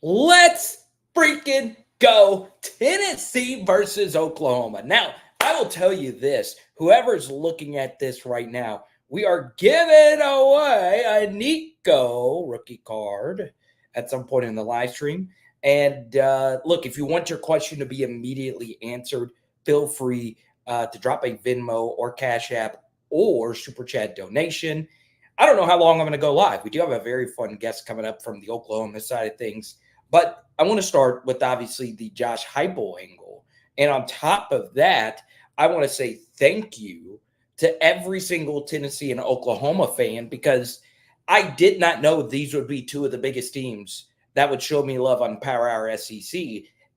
Let's freaking go. Tennessee versus Oklahoma. Now, I will tell you this, whoever's looking at this right now, we are giving away a Nico rookie card at some point in the live stream. And look, if you want your question to be immediately answered, feel free to drop a Venmo or Cash App or Super Chat donation. I don't know how long I'm going to go live. We do have a very fun guest coming up from the Oklahoma side of things. But I want to start with obviously the Josh Heupel angle. And on top of that, I want to say thank you to every single Tennessee and Oklahoma fan because I did not know these would be two of the biggest teams that would show me love on Power Hour SEC.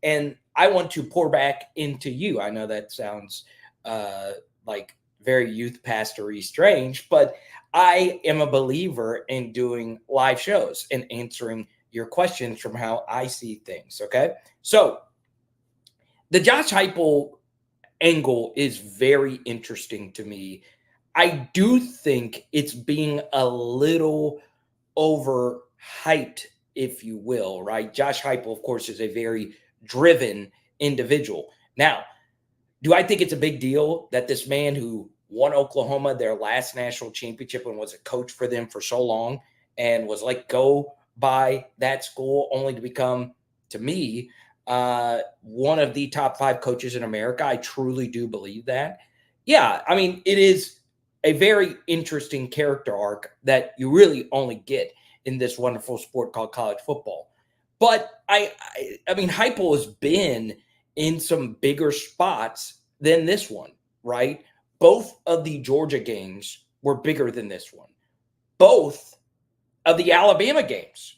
And I want to pour back into you. I know that sounds like very youth pastory strange, but I am a believer in doing live shows and answering your questions from how I see things. Okay. So the Josh Heupel angle is very interesting to me. I do think it's being a little overhyped, if you will, right? Josh Heupel, of course, is a very driven individual. Now, do I think it's a big deal that this man who won Oklahoma their last national championship and was a coach for them for so long and was let go by that school only to become, to me, one of the top 5 coaches in America? I truly do believe that. Yeah, I mean, it is a very interesting character arc that you really only get in this wonderful sport called college football. But I mean, Heupel has been in some bigger spots than this one, right? Both of the Georgia games were bigger than this one. Both of the Alabama games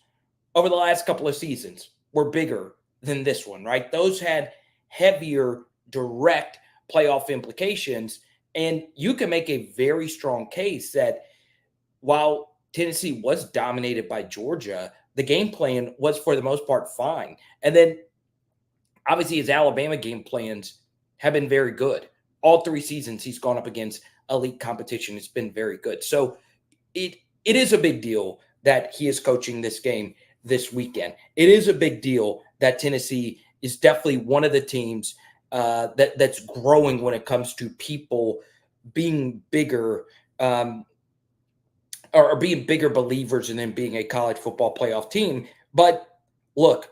over the last couple of seasons were bigger than this one, right? Those had heavier direct playoff implications. And you can make a very strong case that while Tennessee was dominated by Georgia, the game plan was for the most part fine. And then obviously his Alabama game plans have been very good. All 3 seasons he's gone up against elite competition. It's been very good. So it is a big deal that he is coaching this game this weekend. It is a big deal that Tennessee is definitely one of the teams that's growing when it comes to people being bigger or being bigger believers in them being a college football playoff team. But look,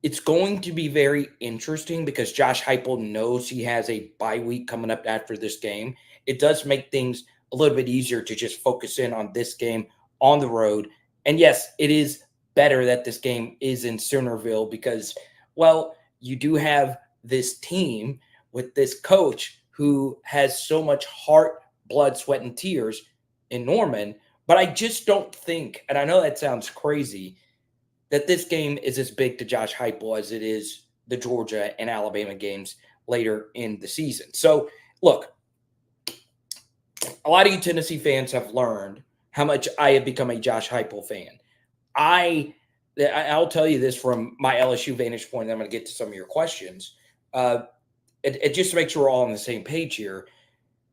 it's going to be very interesting because Josh Heupel knows he has a bye week coming up after this game. It does make things a little bit easier to just focus in on this game on the road. And yes, it is better that this game is in Centerville because, well, you do have this team with this coach who has so much heart, blood, sweat, and tears in Norman. But I just don't think, and I know that sounds crazy, that this game is as big to Josh Heupel as it is the Georgia and Alabama games later in the season. So, look, a lot of you Tennessee fans have learned how much I have become a Josh Heupel fan. I'll tell you this from my LSU vantage point, and I'm going to get to some of your questions. Just to make sure we're all on the same page here,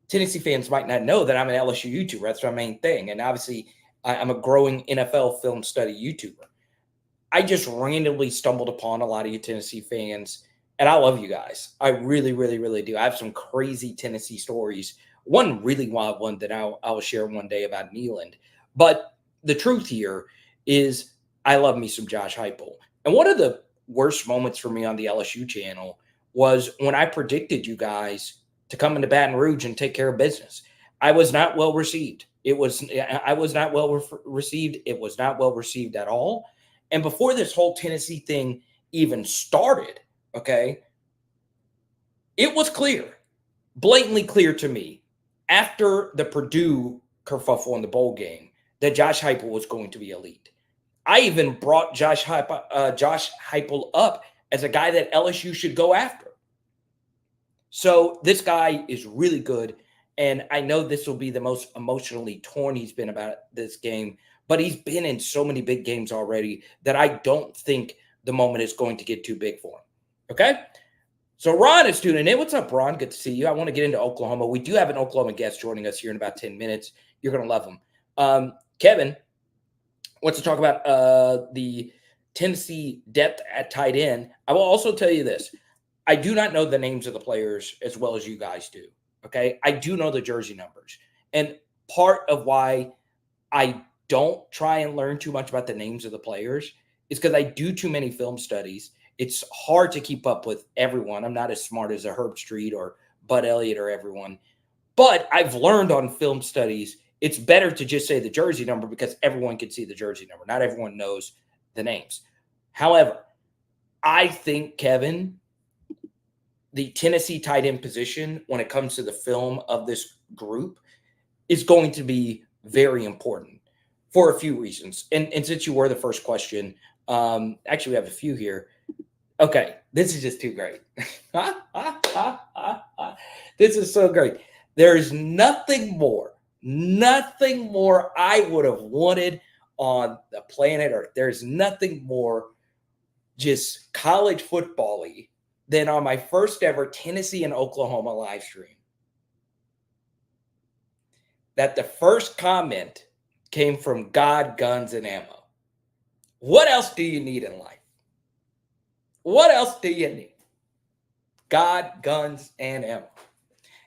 Tennessee fans might not know that I'm an LSU YouTuber. That's my main thing. And obviously, I'm a growing NFL film study YouTuber. I just randomly stumbled upon a lot of you Tennessee fans, and I love you guys. I really, really, really do. I have some crazy Tennessee stories. One really wild one that I'll share one day about Neyland. But the truth here is I love me some Josh Heupel. And one of the worst moments for me on the LSU channel was when I predicted you guys to come into Baton Rouge and take care of business. I was not well received. I was not well received. It was not well received at all. And before this whole Tennessee thing even started, okay, it was clear, blatantly clear to me after the Purdue kerfuffle in the bowl game that Josh Heupel was going to be elite. I even brought Josh Heupel up as a guy that LSU should go after. So this guy is really good, and I know this will be the most emotionally torn he's been about this game, but he's been in so many big games already that I don't think the moment is going to get too big for him. Okay? So Ron is tuning in. What's up, Ron? Good to see you. I want to get into Oklahoma. We do have an Oklahoma guest joining us here in about 10 minutes. You're going to love him. Kevin wants to talk about the Tennessee depth at tight end, I will also tell you this. I do not know the names of the players as well as you guys do. Okay. I do know the jersey numbers. And part of why I don't try and learn too much about the names of the players is because I do too many film studies. It's hard to keep up with everyone. I'm not as smart as a Herb Street or Bud Elliott or everyone. But I've learned on film studies, it's better to just say the jersey number because everyone can see the jersey number. Not everyone knows the names. However, I think, Kevin, the Tennessee tight end position when it comes to the film of this group is going to be very important for a few reasons. And since you were the first question, actually we have a few here. Okay, this is just too great. This is so great. There's nothing more I would have wanted on the planet Earth. There's nothing more just college football-y than on my first ever Tennessee and Oklahoma live stream. That the first comment came from God, Guns, and Ammo. What else do you need in life? What else do you need? God, guns, and ammo.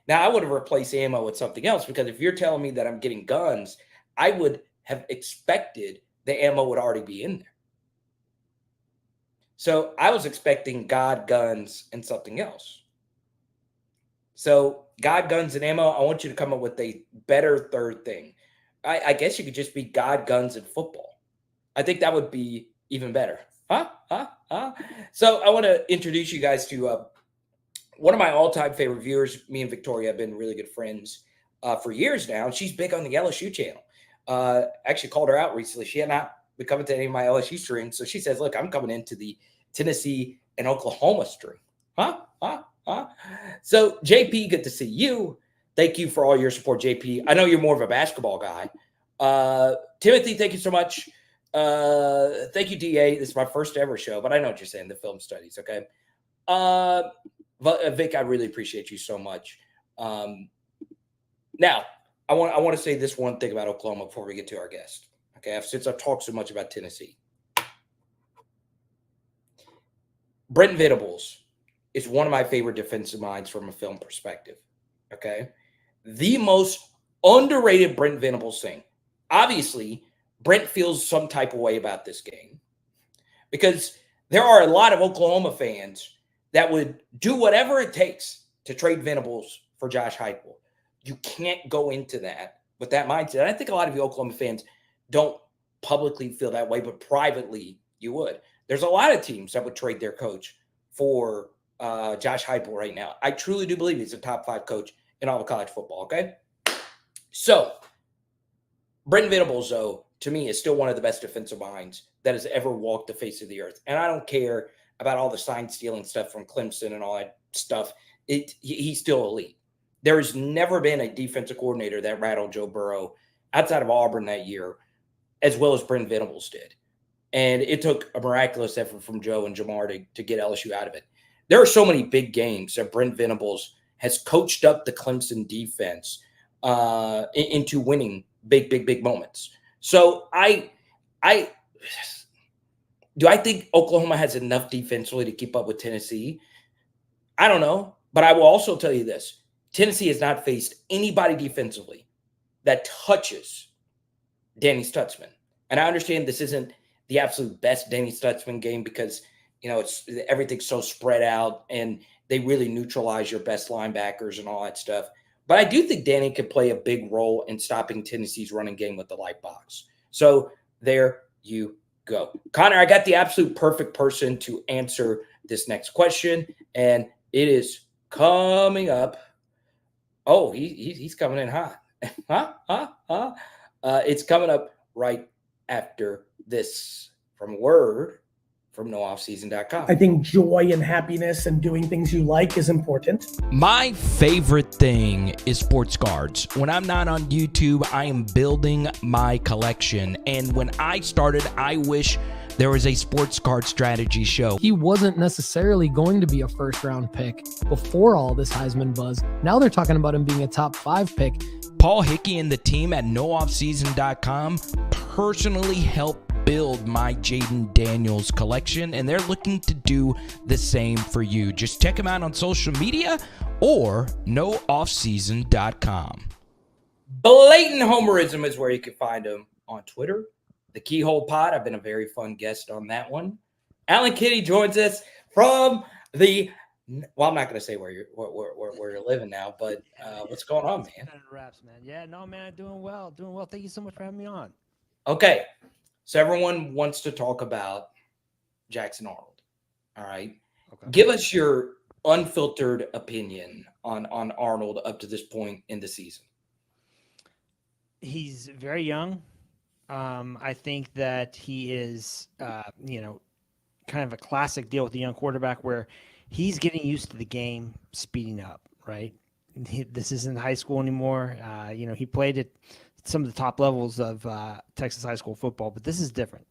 Now, I would have replaced ammo with something else because if you're telling me that I'm getting guns, I would have expected the ammo would already be in there. So I was expecting God, guns, and something else. So God, guns, and ammo, I want you to come up with a better third thing. I guess you could just be God, guns, and football. I think that would be even better. So I want to introduce you guys to one of my all-time favorite viewers. Me and Victoria have been really good friends for years now. And she's big on the LSU channel. Actually called her out recently. She had not been coming to any of my LSU streams. So she says, look, I'm coming into the Tennessee and Oklahoma stream. So JP, good to see you. Thank you for all your support, JP. I know you're more of a basketball guy. Timothy, thank you so much. Thank you, DA. This is my first ever show, but I know what you're saying, the film studies, okay? Vic, I really appreciate you so much. Now, I want to say this one thing about Oklahoma before we get to our guest, okay? Since I've talked so much about Tennessee. BRENT Venables is one of my favorite defensive minds from a film perspective, okay? The most underrated BRENT Venables thing. Obviously, Brent feels some type of way about this game because there are a lot of Oklahoma fans that would do whatever it takes to trade Venables for Josh Heupel. You can't go into that with that mindset. I think a lot of you Oklahoma fans don't publicly feel that way, but privately you would. There's a lot of teams that would trade their coach for Josh Heupel right now. I truly do believe he's a top 5 coach in all of college football, okay? So, BRENT Venables, though, to me, is still one of the best defensive minds that has ever walked the face of the earth. And I don't care about all the sign stealing stuff from Clemson and all that stuff. He's still elite. There has never been a defensive coordinator that rattled Joe Burrow outside of Auburn that year, as well as BRENT Venables did. And it took a miraculous effort from Joe and Jamar to get LSU out of it. There are so many big games that BRENT Venables has coached up the Clemson defense into winning big moments. So do I think Oklahoma has enough defensively to keep up with Tennessee? I don't know, but I will also tell you this. Tennessee has not faced anybody defensively that touches Danny Stutzman. And I understand this isn't the absolute best Danny Stutzman game because, you know, everything's so spread out and they really neutralize your best linebackers and all that stuff. But I do think Danny could play a big role in stopping Tennessee's running game with the light box. So there you go. Connor, I got the absolute perfect person to answer this next question, and it is coming up. Oh, he's coming in hot. It's coming up right after this from a word from nooffseason.com. I think joy and happiness and doing things you like is important. My favorite thing is sports cards. When I'm not on YouTube, I am building my collection. And when I started, I wish there was a sports card strategy show. He wasn't necessarily going to be a first-round pick before all this Heisman buzz. Now they're talking about him being a top 5 pick. Paul Hickey and the team at nooffseason.com personally helped build my Jaden Daniels collection, and they're looking to do the same for you. Just check them out on social media or nooffseason.com. Blatant Homerism is where you can find them on Twitter. The Keyhole Pod, I've been a very fun guest on that one. Alan Kitty joins us from the, well, I'm not going to say where you're living now, but what's going on, man? Raps, man. Yeah, no, man, doing well. Thank you so much for having me on. Okay, so everyone wants to talk about Jackson Arnold. All right, Okay. Give us your unfiltered opinion on Arnold up to this point in the season. He's very young. I think that he is, kind of a classic deal with the young quarterback where he's getting used to the game speeding up, right? This isn't high school anymore. He played at some of the top levels of Texas high school football, but this is different.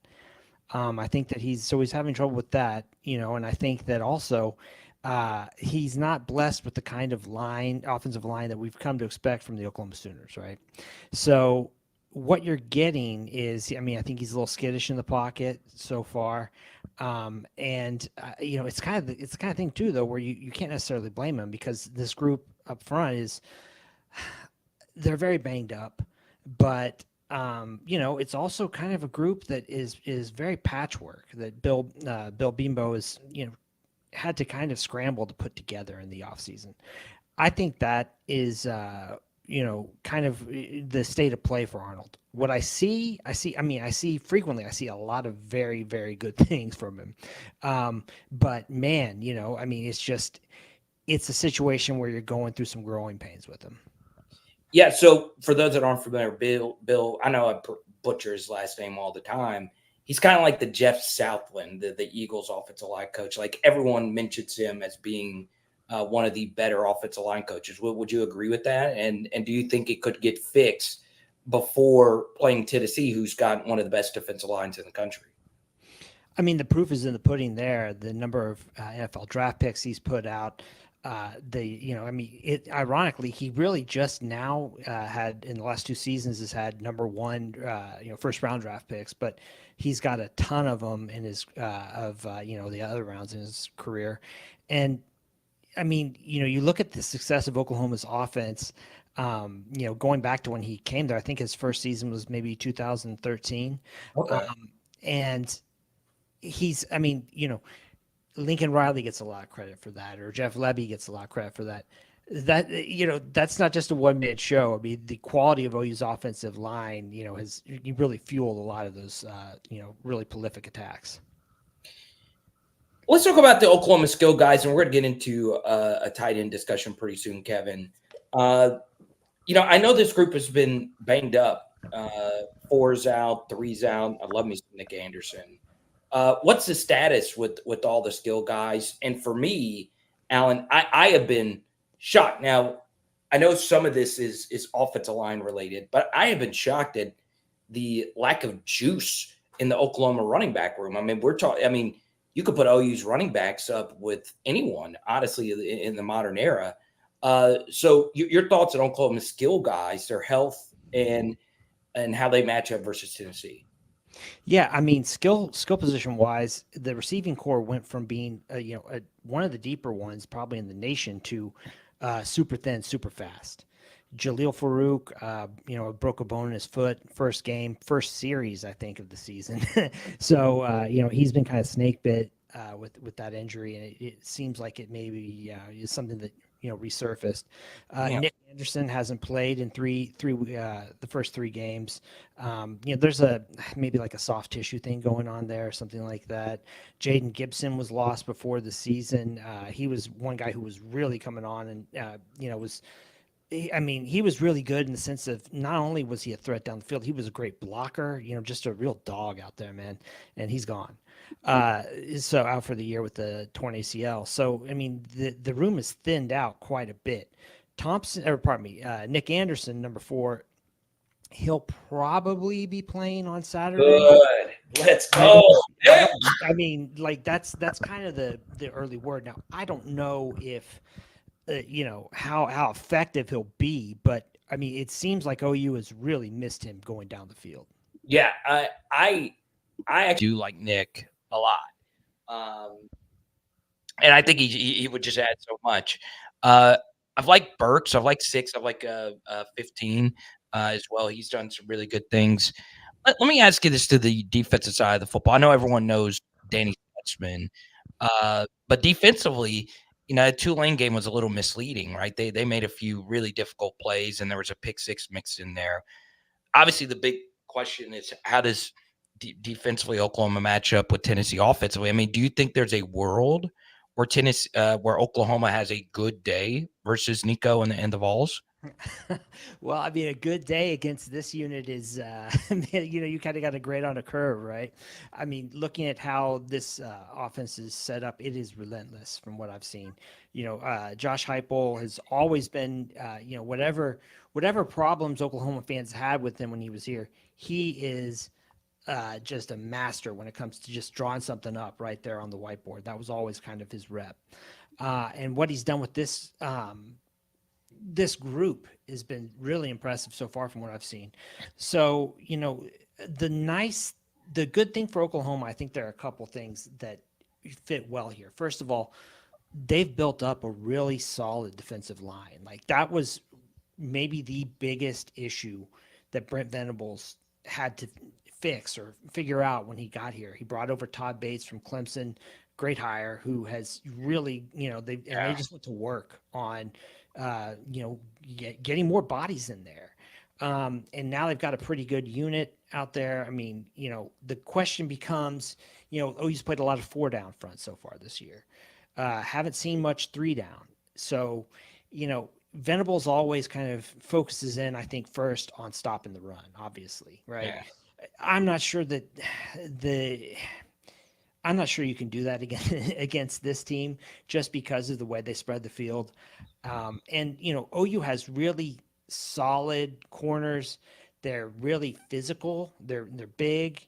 I think that he's having trouble with that, and I think that also he's not blessed with the kind of offensive line that we've come to expect from the Oklahoma Sooners, right? So what you're getting is, I think he's a little skittish in the pocket so far. It's kind of the thing too, though, where you can't necessarily blame him because this group up front they're very banged up, but it's also kind of a group that is very patchwork that Bill Beambo is, had to kind of scramble to put together in the offseason. I think that is, kind of the state of play for Arnold. What I see frequently, I see a lot of very, very good things from him. But man, it's a situation where you're going through some growing pains with him. Yeah. So for those that aren't familiar, Bill, I know I butcher his last name all the time. He's kind of like the Jeff Southland, the Eagles offensive line coach. Like everyone mentions him as being one of the better offensive line coaches. Would you agree with that? And do you think it could get fixed before playing Tennessee, who's got one of the best defensive lines in the country? The proof is in the pudding there. The number of NFL draft picks he's put out. Ironically, he really just now had in the last 2 seasons has had number one, first round draft picks, but he's got a ton of them in his the other rounds in his career. And you look at the success of Oklahoma's offense, going back to when he came there, I think his first season was maybe 2013. Okay. And he's, Lincoln Riley gets a lot of credit for that, or Jeff Lebby gets a lot of credit for that. That's not just a one-man show. The quality of OU's offensive line, has really fueled a lot of those, really prolific attacks. Let's talk about the Oklahoma skill guys, and we're going to get into a tight end discussion pretty soon, Kevin. I know this group has been banged up. 4's out, 3's out. I love me some Nick Anderson. What's the status with all the skill guys? And for me, Alan, I have been shocked. Now, I know some of this is offensive line related, but I have been shocked at the lack of juice in the Oklahoma running back room. You could put OU's running backs up with anyone, honestly, in the modern era. So your thoughts on Oklahoma skill guys, their health, and how they match up versus Tennessee? Yeah, skill position wise, the receiving core went from being one of the deeper ones probably in the nation to super thin, super fast. Jaleel Farouk, broke a bone in his foot, first series, I think, of the season. So, he's been kind of snake bit with that injury, and it seems like it maybe is something that, resurfaced. Nick Anderson hasn't played in the first 3 games. There's maybe like a soft tissue thing going on there, something like that. Jaden Gibson was lost before the season. He was one guy who was really coming on and, he was really good in the sense of not only was he a threat down the field, he was a great blocker, just a real dog out there, man. And he's gone. So out for the year with the torn ACL. So, the room is thinned out quite a bit. Nick Anderson, number 4, he'll probably be playing on Saturday. Good. Let's go. That's kind of the early word. Now, I don't know if, how effective he'll be, but it seems like OU has really missed him going down the field. Yeah, I I actually do like Nick a lot. And I think he would just add so much. I've liked Burks. I've liked 6. I've liked 15 as well. He's done some really good things. Let me ask you this to the defensive side of the football. I know everyone knows Danny Stutzman, but defensively, the Tulane game was a little misleading, right? They made a few really difficult plays, and there was a pick 6 mixed in there. Obviously, the big question is how does defensively Oklahoma match up with Tennessee offensively? I mean, do you think there's a world where where Oklahoma has a good day versus Nico and the Vols? Well, I mean, a good day against this unit is, you kind of got to grade on a curve, right? I mean, looking at how this offense is set up, it is relentless from what I've seen. Josh Heupel has always been, whatever problems Oklahoma fans had with him when he was here, he is just a master when it comes to just drawing something up right there on the whiteboard. That was always kind of his rep. And what he's done with this group has been really impressive so far from what I've seen. So, the good thing for Oklahoma, I think there are a couple things that fit well here. First of all, they've built up a really solid defensive line. Like that was maybe the biggest issue that Brent Venables had to fix or figure out when he got here. He brought over Todd Bates from Clemson, great hire, who has really, they just went to work on getting more bodies in there. And now they've got a pretty good unit out there. I mean, the question becomes, OU's played a lot of 4 down front so far this year. Haven't seen much 3 down. So, Venables always kind of focuses in, I think, first on stopping the run, obviously, right? Yeah. I'm not sure you can do that against this team just because of the way they spread the field. And OU has really solid corners. They're really physical. They're big.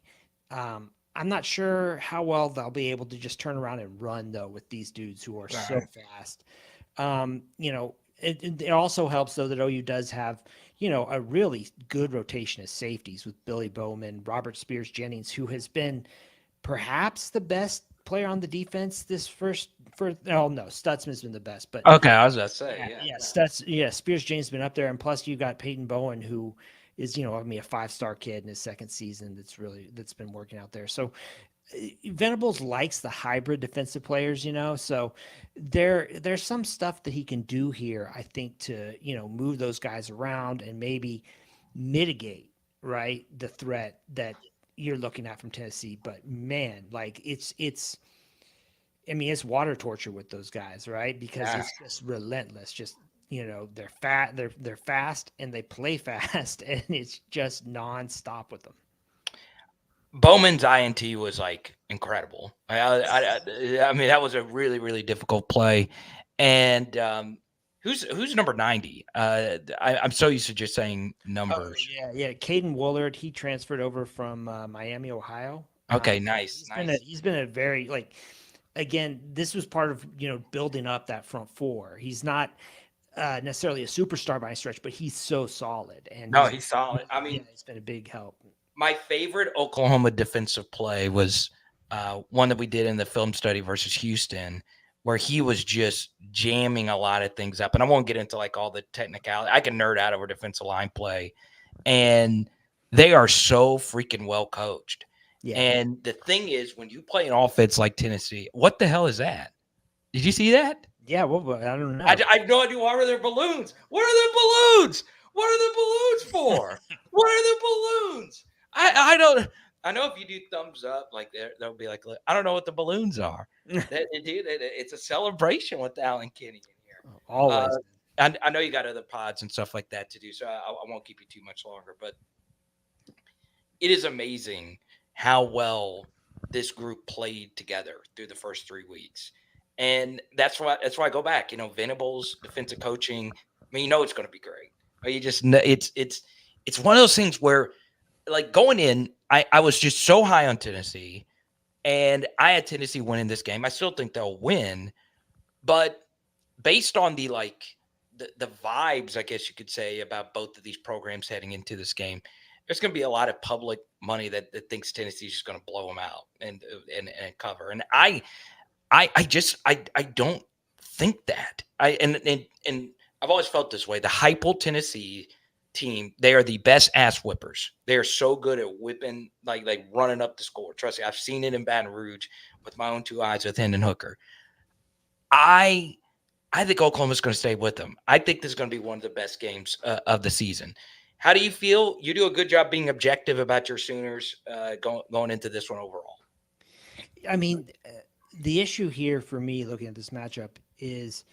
I'm not sure how well they'll be able to just turn around and run though with these dudes who are so fast. It also helps though that OU does have a really good rotation of safeties with Billy Bowman, Robert Spears Jennings, who has been perhaps the best player on the defense Stutzman's been the best, but okay, I was gonna say, Spears James has been up there, and plus you got Peyton Bowen, who is a 5-star kid in his second season that's been working out there. So Venables likes the hybrid defensive players, so there's some stuff that he can do here, I think, to move those guys around and maybe mitigate the threat that you're looking at from Tennessee. But man, like it's water torture with those guys, right? Because it's just relentless. Just they're fast and they play fast, and it's just nonstop with them. Bowman's INT was like incredible. I mean, that was a really, really difficult play. And who's number 90? I'm so used to just saying numbers. Yeah. Caden Woolard, he transferred over from Miami, Ohio. Okay, nice. He's been a very again, this was part of building up that front 4. He's not necessarily a superstar by a stretch, but he's so solid. And he's solid. I mean, it's been a big help. My favorite Oklahoma defensive play was one that we did in the film study versus Houston, where he was just jamming a lot of things up. And I won't get into like all the technicality. I can nerd out over defensive line play. And they are so freaking well coached. Yeah. And the thing is, when you play an offense like Tennessee, what the hell is that? Did you see that? Yeah, well, I don't know. I have no idea. Why are there balloons? What are the balloons? What are the balloons for? What are the balloons? I don't. I know if you do thumbs up, like they'll be like, I don't know what the balloons are. It's a celebration with Alan Kinney in here. Always. I know you got other pods and stuff like that to do, so I won't keep you too much longer. But it is amazing how well this group played together through the first 3 weeks, and that's why I go back. Venables defensive coaching. I mean, it's going to be great. You just it's one of those things where, like, going in, I was just so high on Tennessee, and I had Tennessee winning this game. I still think they'll win, but based on the vibes, I guess you could say, about both of these programs heading into this game, there's going to be a lot of public money that thinks Tennessee's just going to blow them out and cover. And I don't think that. And I've always felt this way. The Heupel Tennessee team, they are the best ass whippers. They are so good at whipping, like running up the score. Trust me, I've seen it in Baton Rouge with my own two eyes with Hendon Hooker. I think Oklahoma's going to stay with them. I think this is going to be one of the best games of the season. How do you feel? You do a good job being objective about your Sooners going into this one overall. I mean, the issue here for me looking at this matchup is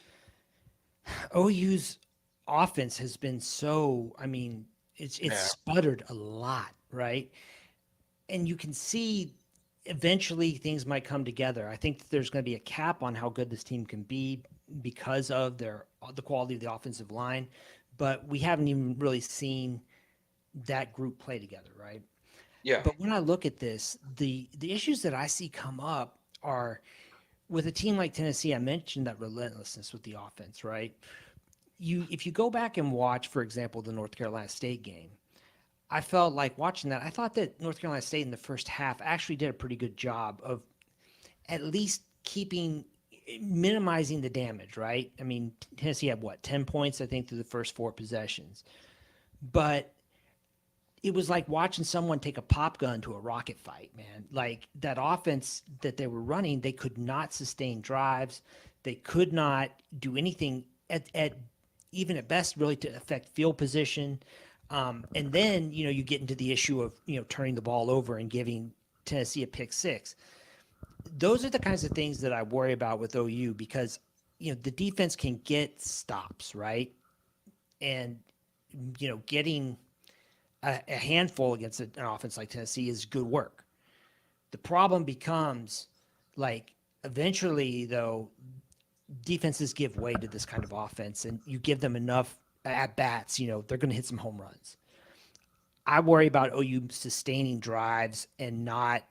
OU's offense has been so, I mean, it's sputtered a lot, right? And you can see eventually things might come together. I think that there's going to be a cap on how good this team can be because of the quality of the offensive line, but we haven't even really seen that group play together, right? Yeah. But when I look at this, the issues that I see come up are with a team like Tennessee. I mentioned that relentlessness with the offense, right? If you go back and watch, for example, the North Carolina State game, I felt like watching that. I thought that North Carolina State in the first half actually did a pretty good job of at least minimizing the damage, right? I mean, Tennessee had 10 points, I think, through the first 4 possessions. But it was like watching someone take a pop gun to a rocket fight, man. Like that offense that they were running, they could not sustain drives. They could not do anything at even at best really to affect field position. And then, you get into the issue of, turning the ball over and giving Tennessee a pick 6. Those are the kinds of things that I worry about with OU because, the defense can get stops, right? And, getting a handful against an offense like Tennessee is good work. The problem becomes eventually though, defenses give way to this kind of offense and you give them enough at bats, they're going to hit some home runs. I worry about OU sustaining drives and not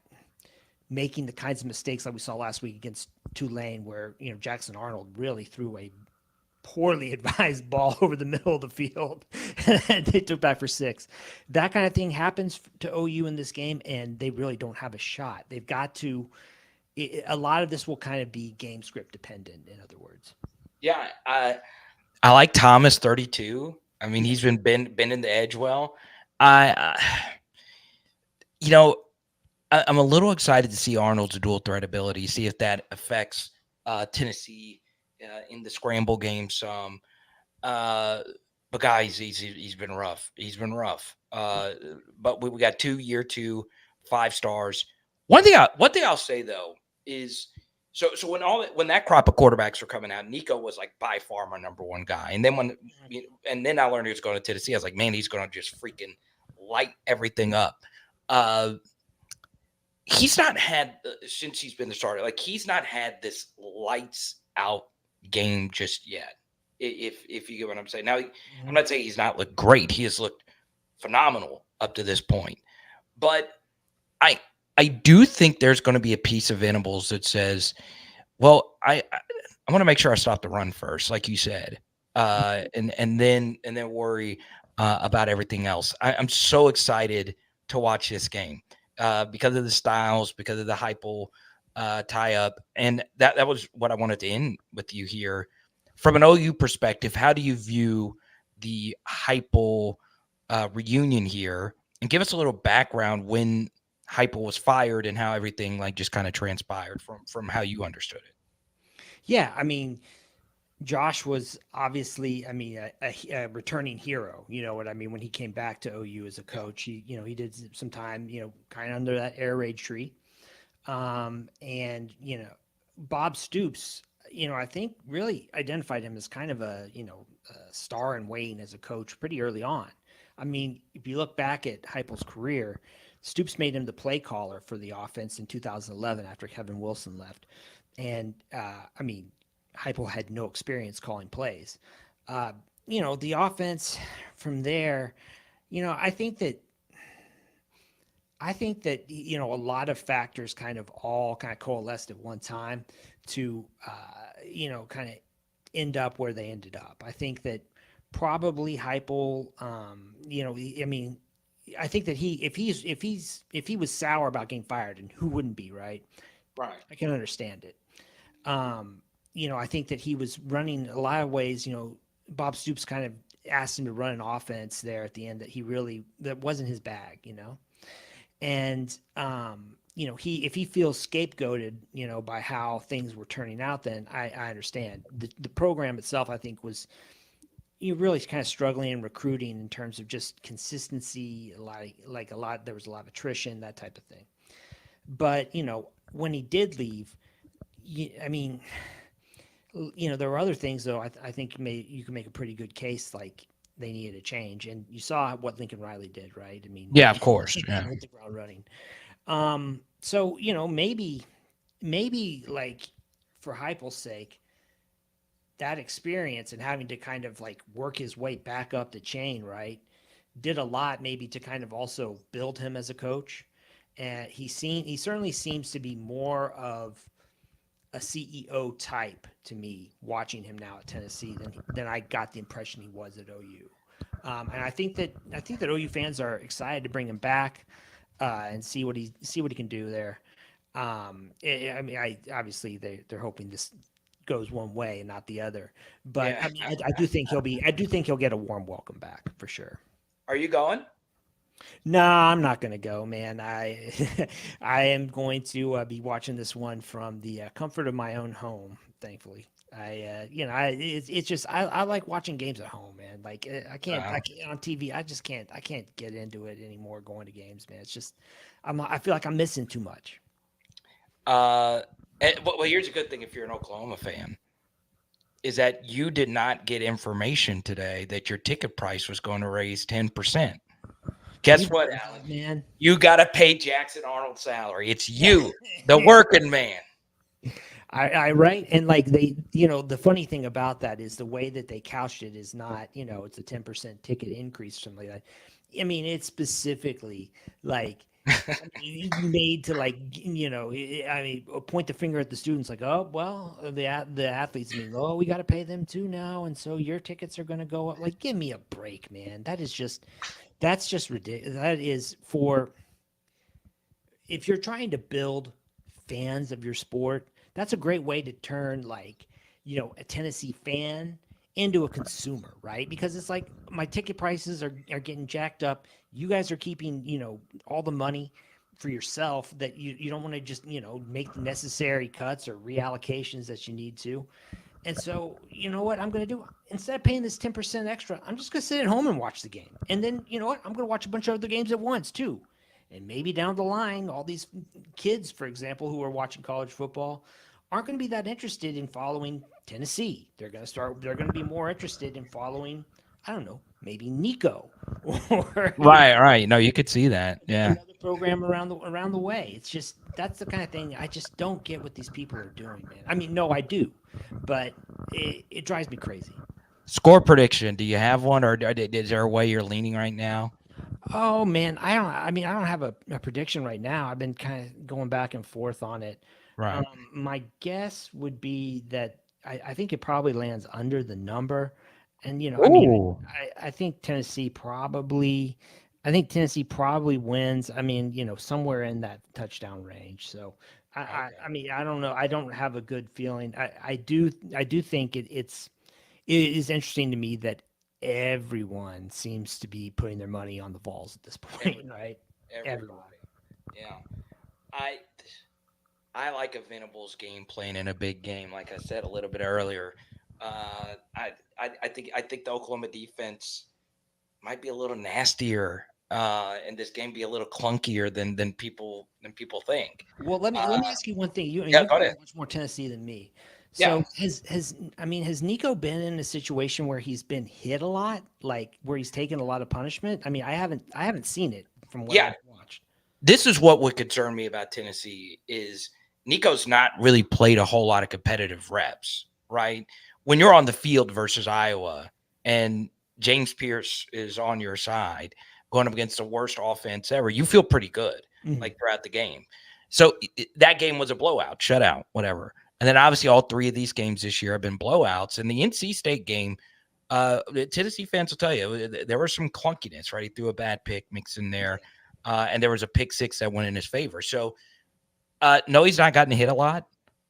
making the kinds of mistakes like we saw last week against Tulane where, Jackson Arnold really threw a poorly advised ball over the middle of the field and they took back for 6. That kind of thing happens to OU in this game and they really don't have a shot. They've got to, a lot of this will kind of be game script dependent, in other words. Yeah. I like Thomas 32. I mean, he's been bending the edge well. I'm a little excited to see Arnold's dual threat ability, see if that affects Tennessee in the scramble game some. But guys, he's been rough. He's been rough. But we got year 2 5 stars. One thing I'll say though is so when that crop of quarterbacks were coming out, Nico was like by far my number 1 guy. And then then I learned he was going to Tennessee. I was like, man, he's going to just freaking light everything up. He's not had since he's been the starter. He's not had this lights out game just yet. If you get what I'm saying. Now, I'm not saying he's not looked great. He has looked phenomenal up to this point. But I do think there's going to be a piece of Venables that says, well, I want to make sure I stop the run first, like you said, and then worry about everything else. I'm so excited to watch this game because of the styles, because of the Heupel tie up, and that was what I wanted to end with you here. From an OU perspective, how do you view the Heupel reunion here? And give us a little background when Heupel was fired and how everything just kind of transpired from how you understood it. Yeah, I mean, Josh was obviously, a returning hero. You know what I mean? When he came back to OU as a coach, he did some time, kind of under that air raid tree. And, Bob Stoops, I think really identified him as kind of a star in waiting as a coach pretty early on. I mean, if you look back at Heupel's career, Stoops made him the play caller for the offense in 2011 after Kevin Wilson left. And, Heupel had no experience calling plays. The offense from there, I think that, a lot of factors kind of coalesced at one time to, kind of end up where they ended up. I think that probably Heupel, I think that if he was sour about getting fired, and who wouldn't be, right? Right. I can understand it. I think that he was running a lot of ways. Bob Stoops kind of asked him to run an offense there at the end that wasn't his bag, and if he feels scapegoated, by how things were turning out, then I understand. The program itself, I think, was really kind of struggling in recruiting in terms of just consistency, there was a lot of attrition, that type of thing. But when he did leave, there were other things though. I think you can make a pretty good case, like they needed a change, and you saw what Lincoln Riley did, right? I mean, Yeah, of course. Hit Yeah. the ground running. So maybe like for Heupel's sake, that experience and having to kind of like work his way back up the chain, right, did a lot maybe to kind of also build him as a coach. And he certainly seems to be more of a CEO type to me watching him now at Tennessee than I got the impression he was at OU. And I think that OU fans are excited to bring him back and see what he can do there. Obviously they're hoping this goes one way and not the other, but Yeah. I do think he'll get a warm welcome back for sure. Are you going? No, I'm not going to go, man. I am going to be watching this one from the comfort of my own home. Thankfully, it's just I like watching games at home, man. Like I can't on TV. I can't get into it anymore. Going to games, man. It's just I feel like I'm missing too much. Well, here's a good thing if you're an Oklahoma fan, is that you did not get information today that your ticket price was going to raise 10%. Guess what, Alan? Man, you got to pay Jackson Arnold's salary. It's you, the working man. I right. And like the funny thing about that is the way that they couched it is not, it's a 10% ticket increase or something like that. I mean, it's specifically like made to point the finger at the students like, oh, well, the athletes we got to pay them too now. And so your tickets are going to go up. Like, give me a break, man. That's just ridiculous. That is if you're trying to build fans of your sport, that's a great way to turn a Tennessee fan into a consumer, right? Because it's like my ticket prices are getting jacked up. You guys are keeping, all the money for yourself that you don't want to just, make the necessary cuts or reallocations that you need to. And so, you know what I'm going to do? Instead of paying this 10% extra, I'm just going to sit at home and watch the game. And then, you know what? I'm going to watch a bunch of other games at once too. And maybe down the line, all these kids, for example, who are watching college football aren't going to be that interested in following Tennessee. They're going to be more interested in following, I don't know, maybe Nico or Right. No, you could see that. Yeah. Another program around the way. It's just, that's the kind of thing I just don't get what these people are doing, man. I mean, no, I do, but it drives me crazy. Score prediction. Do you have one, or is there a way you're leaning right now? Oh man, I don't have a prediction right now. I've been kind of going back and forth on it. Right. My guess would be that I think it probably lands under the number. And, I think Tennessee probably wins. I mean, somewhere in that touchdown range. So I don't know. I don't have a good feeling. I do think it is interesting to me that everyone seems to be putting their money on the Vols at this point, right? Everyone. Yeah. I like a Venables game plan in a big game, like I said a little bit earlier. I think the Oklahoma defense might be a little nastier, and this game be a little clunkier than people think. Well, let me ask you one thing. You go ahead. much more Tennessee than me. So has Nico been in a situation where he's been hit a lot, like where he's taken a lot of punishment? I mean, I haven't seen it from what I've watched. This is what would concern me about Tennessee is Nico's not really played a whole lot of competitive reps, right? When you're on the field versus Iowa and James Pierce is on your side going up against the worst offense ever, you feel pretty good like throughout the game. So that game was a blowout, shutout, whatever. And then obviously all three of these games this year have been blowouts. And the NC State game The Tennessee fans will tell you there was some clunkiness, right? He threw a bad pick mixed in there, and there was a pick six that went in his favor. So, no, he's not gotten hit a lot.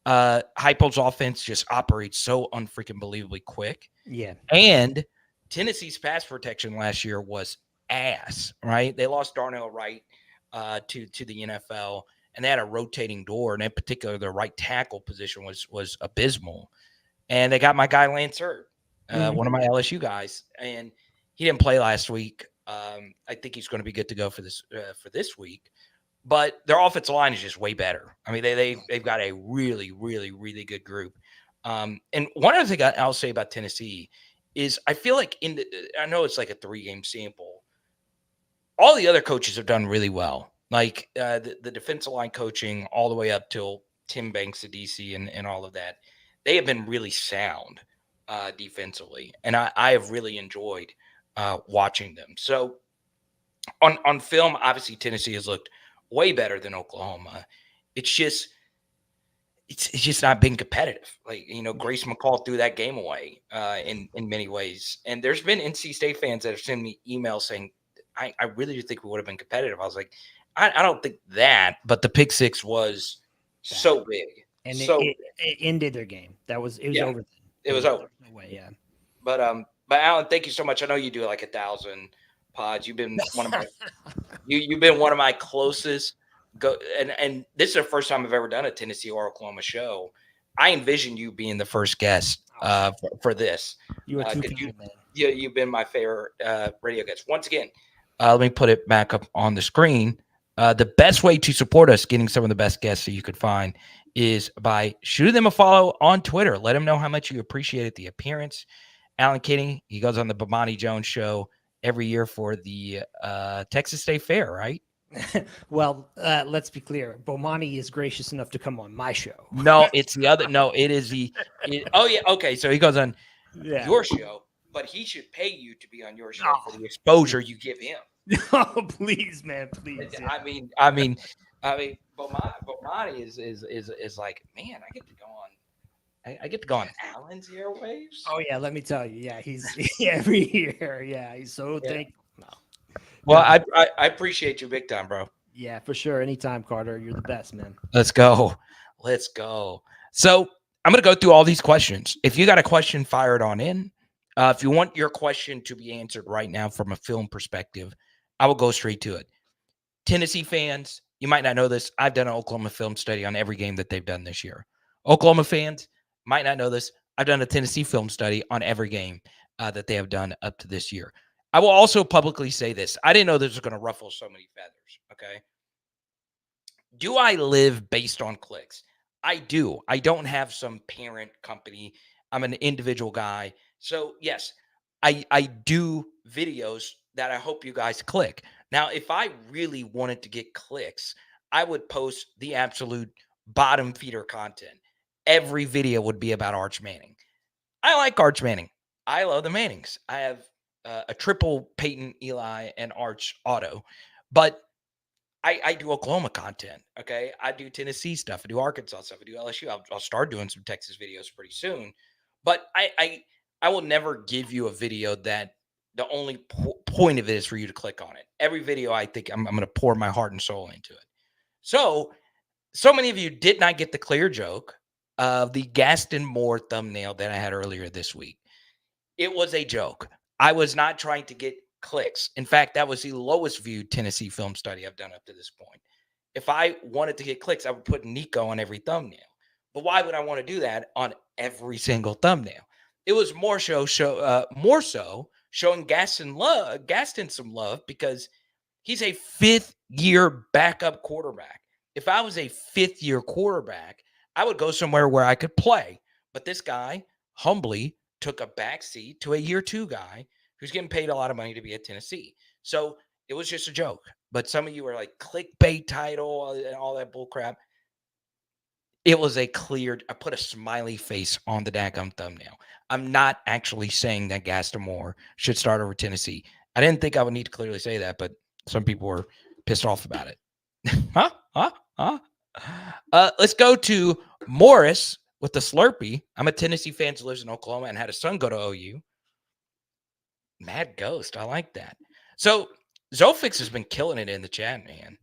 Heupel's offense just operates so unfreaking believably quick. Yeah. And Tennessee's pass protection last year was ass, right? They lost Darnell Wright to the NFL, and they had a rotating door, and in particular, their right tackle position was abysmal. And they got my guy Lance Hurd, one of my LSU guys, and he didn't play last week. I think he's going to be good to go for this week. But their offensive line is just way better. I mean, they've got a really, really, really good group. And one other thing I'll say about Tennessee is I feel like I know it's like a 3-game sample. All the other coaches have done really well. Like the defensive line coaching all the way up till Tim Banks, the DC, and all of that. They have been really sound defensively. And I have really enjoyed watching them. So on film, obviously Tennessee has looked way better than Oklahoma. It's just not been competitive. Like, Grace McCall threw that game away in many ways. And there's been NC State fans that have sent me emails saying, I really do think we would have been competitive. I was like, I don't think that, but the pick six was so big. And so it ended their game. It was over. It was over. No way, yeah. But Alan, thank you so much. I know you do like 1,000 pods. You've been one of my you've been one of my closest and this is the first time I've ever done a Tennessee or Oklahoma show. I envision you being the first guest for this. You are too kind, man. You've been my favorite radio guest. Once again, let me put it back up on the screen. The best way to support us getting some of the best guests that you could find is by shooting them a follow on Twitter. Let them know how much you appreciated the appearance. Alan Kinney, he goes on the Bomani Jones show every year for the Texas State Fair, right? Well, let's be clear. Bomani is gracious enough to come on my show. No, it's the other. No, it is oh, yeah. Okay. So he goes on your show, but he should pay you to be on your show for the exposure you give him. Oh, please, man. Please. Yeah. I mean, Bomani is like, man, I get to go on Alan's airwaves. Oh yeah, let me tell you. Yeah, he's every year. Yeah, he's so thankful. No. Well, I appreciate you big time, bro. Yeah, for sure. Anytime, Carter. You're the best, man. Let's go. So I'm going to go through all these questions. If you got a question, fire it on in. If you want your question to be answered right now from a film perspective, I will go straight to it. Tennessee fans, you might not know this. I've done an Oklahoma film study on every game that they've done this year. Oklahoma fans might not know this. I've done a Tennessee film study on every game that they have done up to this year. I will also publicly say this. I didn't know this was going to ruffle so many feathers, okay? Do I live based on clicks? I do. I don't have some parent company. I'm an individual guy. So, yes, I do videos that I hope you guys click. Now, if I really wanted to get clicks, I would post the absolute bottom feeder content. Every video would be about Arch Manning. I like Arch Manning. I love the Mannings. I have a triple Peyton, Eli, and Arch auto. But I do Oklahoma content, okay? I do Tennessee stuff. I do Arkansas stuff. I do LSU. I'll start doing some Texas videos pretty soon. But I will never give you a video that the only point of it is for you to click on it. Every video, I think I'm going to pour my heart and soul into it. So many of you did not get the clear joke of the Gaston Moore thumbnail that I had earlier this week. It was a joke. I was not trying to get clicks. In fact, that was the lowest viewed Tennessee film study I've done up to this point. If I wanted to get clicks, I would put Nico on every thumbnail. But why would I want to do that on every single thumbnail? It was more so showing Gaston some love because he's a fifth-year backup quarterback. If I was a fifth-year quarterback, I would go somewhere where I could play. But this guy humbly took a backseat to a year two guy who's getting paid a lot of money to be at Tennessee. So it was just a joke. But some of you are like clickbait title and all that bull crap. It was I put a smiley face on the daggum thumbnail. I'm not actually saying that Gaston Moore should start over Tennessee. I didn't think I would need to clearly say that, but some people were pissed off about it. Let's go to Morris with the Slurpee. I'm a Tennessee fan who lives in Oklahoma and had a son go to OU. Mad Ghost. I like that. So Zofix has been killing it in the chat, man.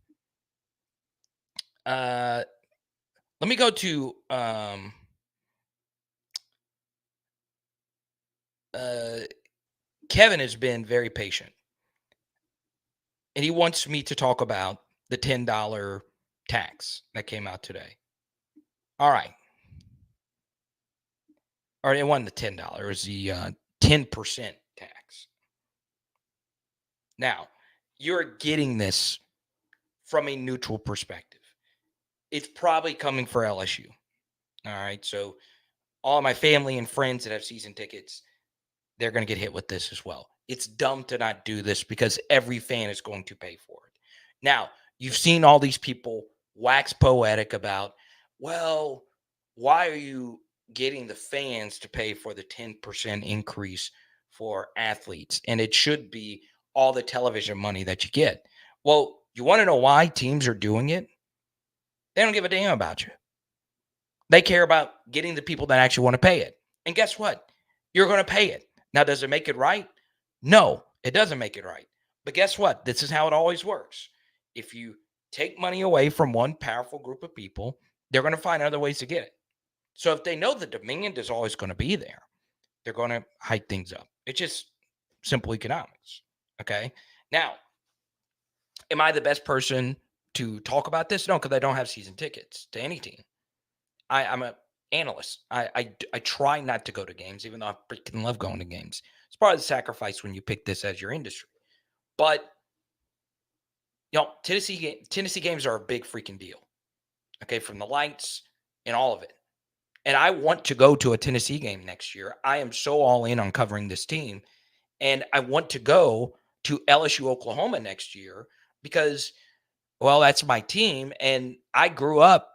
Let me go to Kevin has been very patient. And he wants me to talk about the $10 tax that came out today. All right. Or it wasn't the $10. It was the 10% tax. Now, you're getting this from a neutral perspective. It's probably coming for LSU. All right. So all my family and friends that have season tickets, they're going to get hit with this as well. It's dumb to not do this because every fan is going to pay for it. Now, you've seen all these people wax poetic about, well, why are you getting the fans to pay for the 10% increase for athletes? And it should be all the television money that you get. Well, you want to know why teams are doing it? They don't give a damn about you. They care about getting the people that actually want to pay it. And guess what? You're going to pay it. Now, does it make it right? No, it doesn't make it right. But guess what? This is how it always works. If you take money away from one powerful group of people, they're going to find other ways to get it. So if they know the demand is always going to be there, they're going to hike things up. It's just simple economics. Okay. Now, am I the best person to talk about this? No, because I don't have season tickets to any team. I'm an analyst. I try not to go to games, even though I freaking love going to games. It's part of the sacrifice when you pick this as your industry. But Tennessee games are a big freaking deal. Okay, from the lights and all of it. And I want to go to a Tennessee game next year. I am so all in on covering this team, and I want to go to LSU Oklahoma next year because, well, that's my team, and I grew up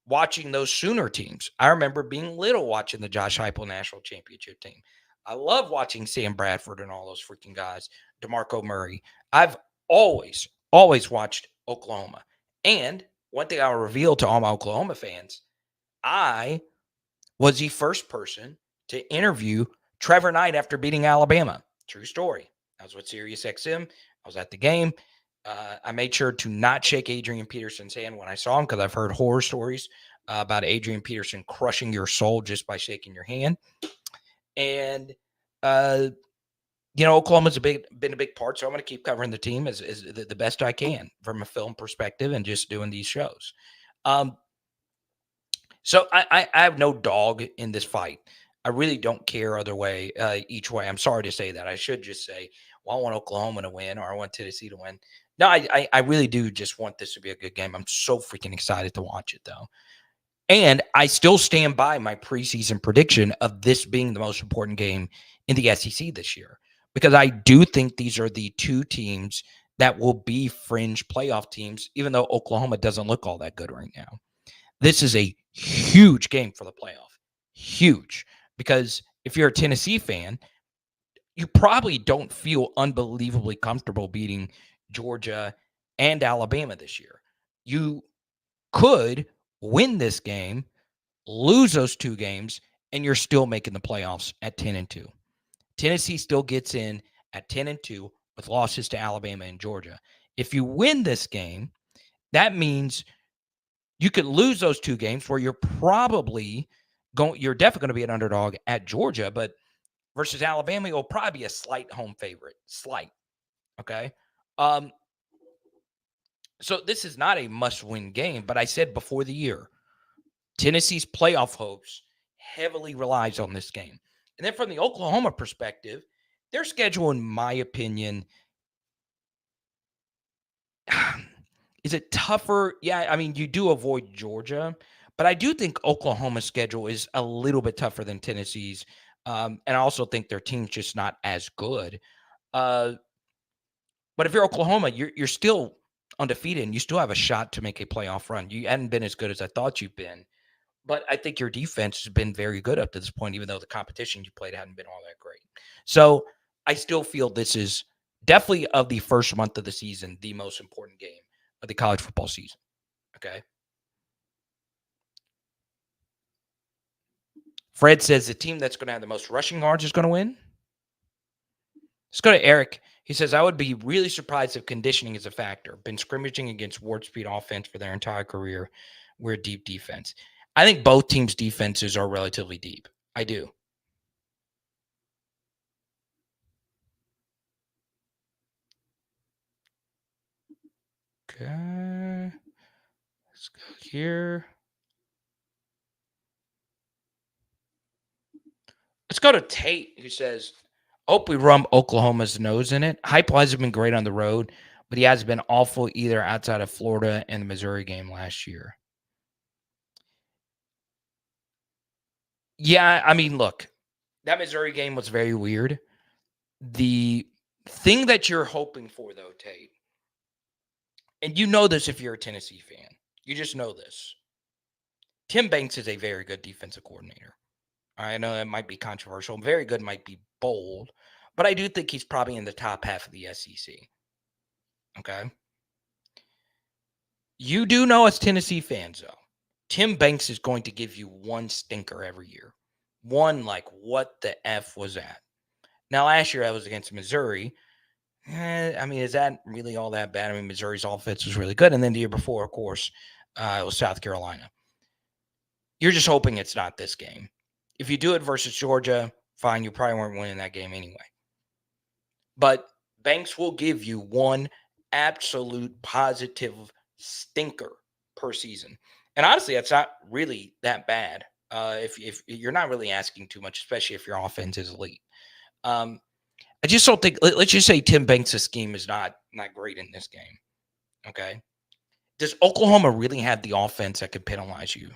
watching those Sooner teams. I remember being little watching the Josh Heupel National Championship team. I love watching Sam Bradford and all those freaking guys, DeMarco Murray. I've always watched Oklahoma. And one thing I'll reveal to all my Oklahoma fans, I was the first person to interview Trevor Knight after beating Alabama. True story. I was with SiriusXM. I was at the game. I made sure to not shake Adrian Peterson's hand when I saw him because I've heard horror stories about Adrian Peterson crushing your soul just by shaking your hand. And, Oklahoma's been a big part, so I'm going to keep covering the team as the best I can from a film perspective and just doing these shows. So I have no dog in this fight. I really don't care each way. I'm sorry to say that. I should just say, well, I want Oklahoma to win or I want Tennessee to win. No, I really do just want this to be a good game. I'm so freaking excited to watch it, though. And I still stand by my preseason prediction of this being the most important game in the SEC this year, because I do think these are the two teams that will be fringe playoff teams, even though Oklahoma doesn't look all that good right now. This is a huge game for the playoff. Huge. Because if you're a Tennessee fan, you probably don't feel unbelievably comfortable beating Georgia and Alabama this year. You could win this game, lose those two games, and you're still making the playoffs at 10-2. Tennessee still gets in at 10-2 with losses to Alabama and Georgia. If you win this game, that means you could lose those two games where you're definitely going to be an underdog at Georgia, but versus Alabama, you'll probably be a slight home favorite. Slight. Okay. So this is not a must-win game, but I said before the year, Tennessee's playoff hopes heavily relies on this game. And then from the Oklahoma perspective, their schedule, in my opinion, is it tougher? Yeah, I mean, you do avoid Georgia, but I do think Oklahoma's schedule is a little bit tougher than Tennessee's. And I also think their team's just not as good. But if you're Oklahoma, you're still undefeated and you still have a shot to make a playoff run. You hadn't been as good as I thought you've been. But I think your defense has been very good up to this point, even though the competition you played hadn't been all that great. So I still feel this is definitely, of the first month of the season, the most important game of the college football season. Okay. Fred says the team that's going to have the most rushing yards is going to win. Let's go to Eric. He says, I would be really surprised if conditioning is a factor. Been scrimmaging against warp speed offense for their entire career. We're a deep defense. I think both teams' defenses are relatively deep. I do. Okay. Let's go here. Let's go to Tate, who says, hope we rub Oklahoma's nose in it. Heupel has been great on the road, but he has been awful either outside of Florida and the Missouri game last year. Yeah, I mean, look, that Missouri game was very weird. The thing that you're hoping for, though, Tate, and you know this if you're a Tennessee fan, you just know this. Tim Banks is a very good defensive coordinator. I know that might be controversial. Very good might be bold, but I do think he's probably in the top half of the SEC. Okay? You do know as Tennessee fans, though, Tim Banks is going to give you one stinker every year. One, like, what the F was that? Now, last year I was against Missouri. I mean, is that really all that bad? I mean, Missouri's offense was really good. And then the year before, of course, it was South Carolina. You're just hoping it's not this game. If you do it versus Georgia, fine, you probably weren't winning that game anyway. But Banks will give you one absolute positive stinker per season. And honestly, that's not really that bad if you're not really asking too much, especially if your offense is elite. I just don't think, let's just say Tim Banks' scheme is not great in this game. Okay. Does Oklahoma really have the offense that could penalize you?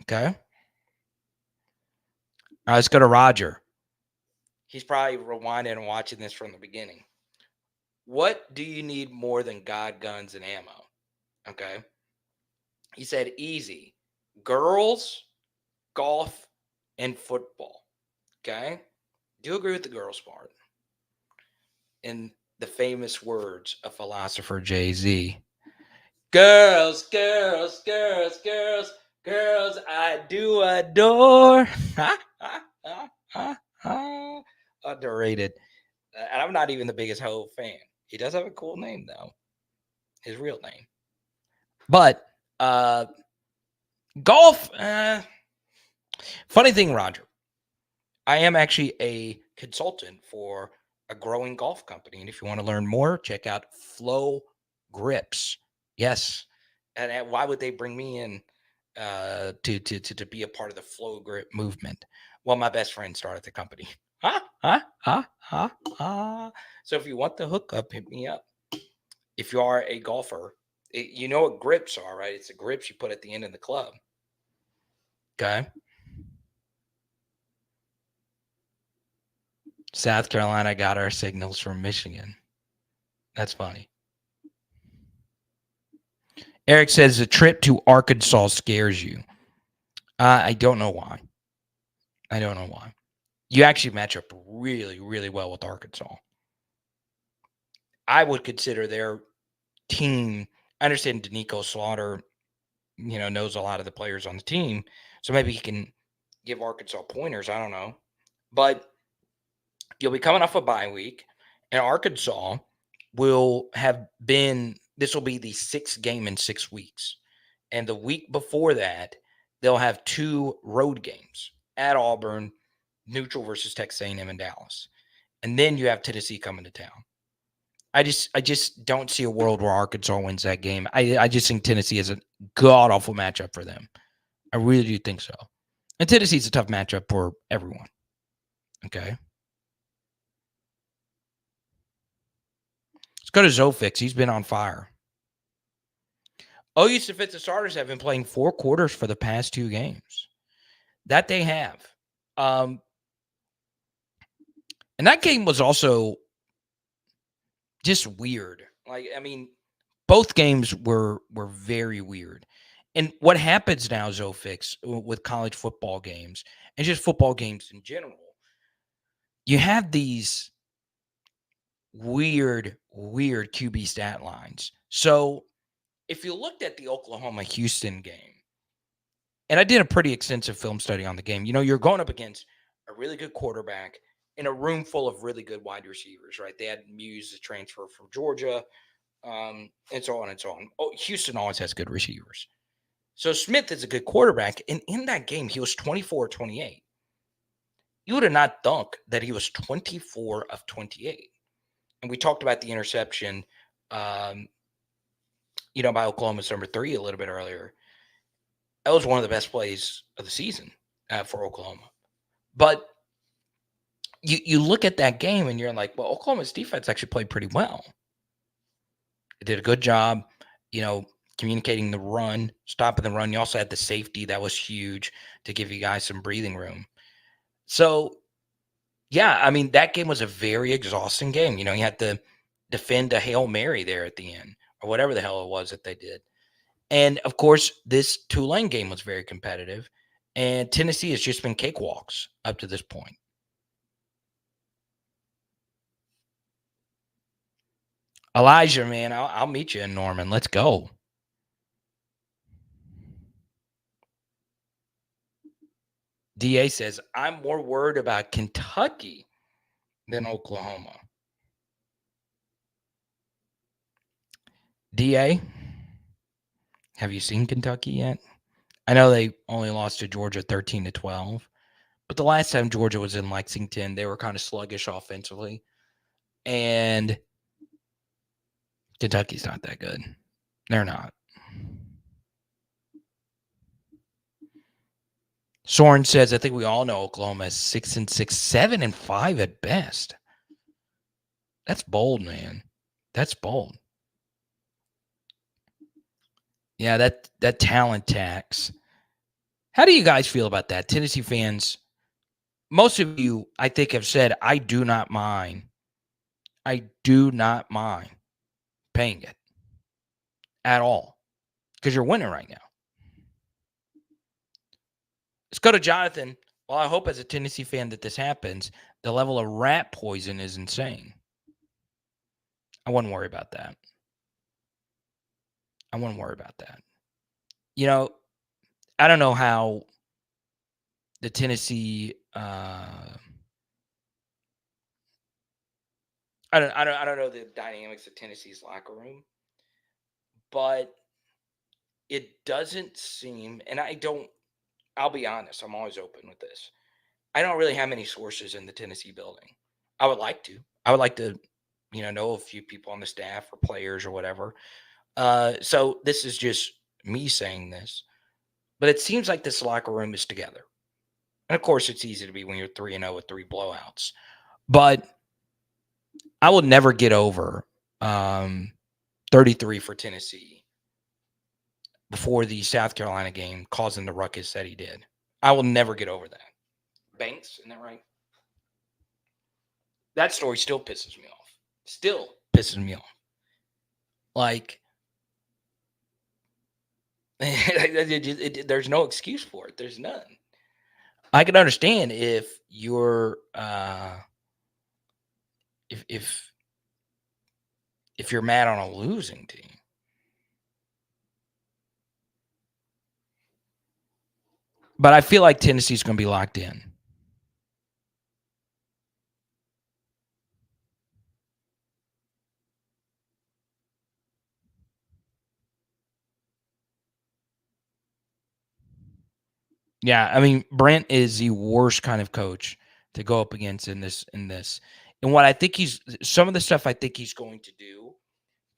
Okay. All right, let's go to Roger. He's probably rewinding and watching this from the beginning. What do you need more than God, guns, and ammo? Okay. He said easy. Girls, golf, and football. Okay. Do agree with the girls part. In the famous words of philosopher Jay-Z. Girls, girls, girls, girls, girls, I do adore. Underrated. And I'm not even the biggest Ho fan. He does have a cool name, though. His real name. But golf, funny thing, Roger. I am actually a consultant for a growing golf company. And if you want to learn more, check out Flow Grips. Yes. And why would they bring me in to be a part of the Flow Grip movement? Well, my best friend started the company. So if you want the hookup, hit me up. If you are a golfer, you know what grips are, right? It's the grips you put at the end of the club. Okay. South Carolina got our signals from Michigan. That's funny. Eric says the trip to Arkansas scares you. I don't know why. You actually match up really, really well with Arkansas. I would consider their team. I understand Nico Slaughter, knows a lot of the players on the team, so maybe he can give Arkansas pointers. I don't know, but you'll be coming off a bye week, and Arkansas will have been. This will be the 6th game in 6 weeks, and the week before that, they'll have 2 road games at Auburn, neutral versus Texas A&M and Dallas, and then you have Tennessee coming to town. I just don't see a world where Arkansas wins that game. I just think Tennessee is a god awful matchup for them. I really do think so. And Tennessee's a tough matchup for everyone. Okay. Let's go to Zofix. He's been on fire. OU's defensive starters have been playing 4 quarters for the past 2 games. That they have. And that game was also just weird. Both games were very weird. And what happens now, Zofix, with college football games and just football games in general, you have these weird QB stat lines. So if you looked at the Oklahoma-Houston game, and I did a pretty extensive film study on the game, you're going up against a really good quarterback in a room full of really good wide receivers, right? They had Muse, the transfer from Georgia, and so on and so on. Oh, Houston always has good receivers. So Smith is a good quarterback. And in that game, he was 24 of 28. You would have not thunk that he was 24 of 28. And we talked about the interception, by Oklahoma's number 3 a little bit earlier. That was one of the best plays of the season for Oklahoma. But you look at that game and you're like, well, Oklahoma's defense actually played pretty well. It did a good job, communicating the run, stopping the run. You also had the safety. That was huge to give you guys some breathing room. So, yeah, I mean, that game was a very exhausting game. You had to defend a Hail Mary there at the end or whatever the hell it was that they did. And, of course, this Tulane game was very competitive. And Tennessee has just been cakewalks up to this point. Elijah, man, I'll meet you in Norman. Let's go. DA says, I'm more worried about Kentucky than Oklahoma. DA, have you seen Kentucky yet? I know they only lost to Georgia 13-12, but the last time Georgia was in Lexington, they were kind of sluggish offensively. And Kentucky's not that good. They're not. Soren says, I think we all know Oklahoma is 6-6, 7-5 at best. That's bold, man. That's bold. Yeah, that talent tax. How do you guys feel about that? Tennessee fans, most of you, I think, have said, I do not mind paying it at all because you're winning right now. Let's go to Jonathan. Well, I hope as a Tennessee fan that this happens. The level of rat poison is insane. I wouldn't worry about that. I don't know how the Tennessee I don't know the dynamics of Tennessee's locker room, but it doesn't seem, and I'll be honest, I'm always open with this. I don't really have many sources in the Tennessee building. I would like to know a few people on the staff or players or whatever. So this is just me saying this, but it seems like this locker room is together. And of course, it's easy to be when you're 3-0 with 3 blowouts. But I will never get over 33 for Tennessee before the South Carolina game, causing the ruckus that he did. I will never get over that. Banks, isn't that right? That story still pisses me off. Like, there's no excuse for it. There's none. I can understand if you're if you're mad on a losing team. But I feel like Tennessee's going to be locked in. Yeah, I mean, Brent is the worst kind of coach to go up against in this. And what I think some of the stuff I think he's going to do